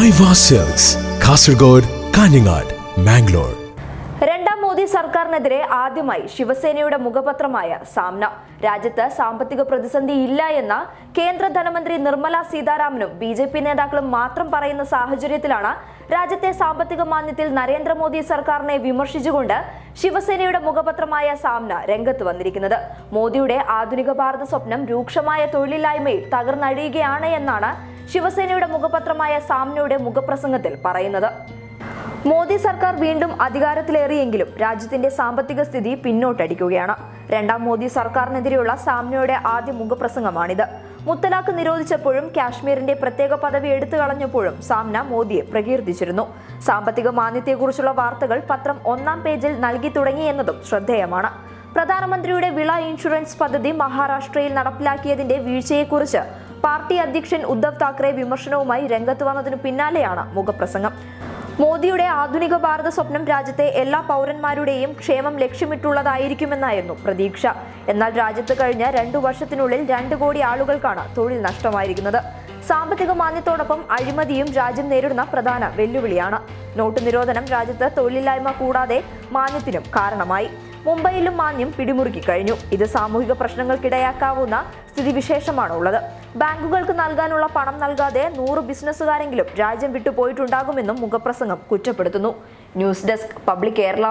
Maiva Silks, Kasargod, Kanyanad, Mangalore. രണ്ടാം മോദി സർക്കാരിനെതിരെ ആദ്യമായി ശിവസേനയുടെ മുഖപത്രമായ സാമ്ന രാജ്യത്ത് സാമ്പത്തിക പ്രതിസന്ധി ഇല്ല എന്ന കേന്ദ്ര ധനമന്ത്രി നിർമ്മല സീതാരാമനും ബിജെപി നേതാക്കളും മാത്രം പറയുന്ന സാഹചര്യത്തിലാണ് രാജ്യത്തെ സാമ്പത്തിക മാന്ദ്യത്തിൽ നരേന്ദ്രമോദി സർക്കാരിനെ വിമർശിച്ചുകൊണ്ട് ശിവസേനയുടെ മുഖപത്രമായ സാമ്ന രംഗത്ത് വന്നിരിക്കുന്നത്. മോദിയുടെ ആധുനിക ഭാരത സ്വപ്നം രൂക്ഷമായ തൊഴിലില്ലായ്മയിൽ തകർന്നഴിയുകയാണ് എന്നാണ് ശിവസേനയുടെ മുഖപത്രമായ സാമ്നയുടെ മുഖപ്രസംഗത്തിൽ പറയുന്നത്. മോദി സർക്കാർ വീണ്ടും അധികാരത്തിലേറിയെങ്കിലും രാജ്യത്തിന്റെ സാമ്പത്തിക സ്ഥിതി പിന്നോട്ടടിക്കുകയാണ്. രണ്ടാം മോദി സർക്കാരിനെതിരെയുള്ള സാമ്നയുടെ ആദ്യ മുഖപ്രസംഗമാണിത്. മുത്തലാഖ് നിരോധിച്ചപ്പോഴും കാശ്മീരിന്റെ പ്രത്യേക പദവി എടുത്തു കളഞ്ഞപ്പോഴും സാമ്ന മോദിയെ പ്രകീർത്തിച്ചിരുന്നു. സാമ്പത്തിക മാന്ദ്യത്തെക്കുറിച്ചുള്ള വാർത്തകൾ പത്രം ഒന്നാം പേജിൽ നൽകി തുടങ്ങിയെന്നതും ശ്രദ്ധേയമാണ്. പ്രധാനമന്ത്രിയുടെ വിള ഇൻഷുറൻസ് പദ്ധതി മഹാരാഷ്ട്രയിൽ നടപ്പിലാക്കിയതിന്റെ വീഴ്ചയെക്കുറിച്ച് പാർട്ടി അധ്യക്ഷൻ ഉദ്ധവ് താക്കറെ വിമർശനവുമായി രംഗത്ത് വന്നതിനു പിന്നാലെയാണ് മുഖപ്രസംഗം. മോദിയുടെ ആധുനിക ഭാരത സ്വപ്നം രാജ്യത്തെ എല്ലാ പൗരന്മാരുടെയും ക്ഷേമം ലക്ഷ്യമിട്ടുള്ളതായിരിക്കുമെന്നായിരുന്നു പ്രതീക്ഷ. എന്നാൽ രാജ്യത്ത് കഴിഞ്ഞ 2 വർഷത്തിനുള്ളിൽ 2 കോടി ആളുകൾക്കാണ് തൊഴിൽ നഷ്ടമായിരിക്കുന്നത്. സാമ്പത്തിക മാന്ദ്യത്തോടൊപ്പം അഴിമതിയും രാജ്യം നേരിടുന്ന പ്രധാന വെല്ലുവിളിയാണ്. നോട്ട് നിരോധനം രാജ്യത്ത് തൊഴിലില്ലായ്മ കൂടാതെ മാന്ദ്യത്തിനും കാരണമായി. മുംബൈയിലും മാന്ദ്യം പിടിമുറുക്കി കഴിഞ്ഞു. ഇത് സാമൂഹിക പ്രശ്നങ്ങൾക്കിടയാക്കാവുന്ന സ്ഥിതിവിശേഷമാണ് ഉള്ളത്. ബാങ്കുകൾക്ക് നൽകാനുള്ള പണം നൽകാതെ 100 ബിസിനസ്സുകാരെങ്കിലും രാജ്യം വിട്ടുപോയിട്ടുണ്ടാകുമെന്നും മുഖപ്രസംഗം കുറ്റപ്പെടുത്തുന്നു. News desk public Kerala.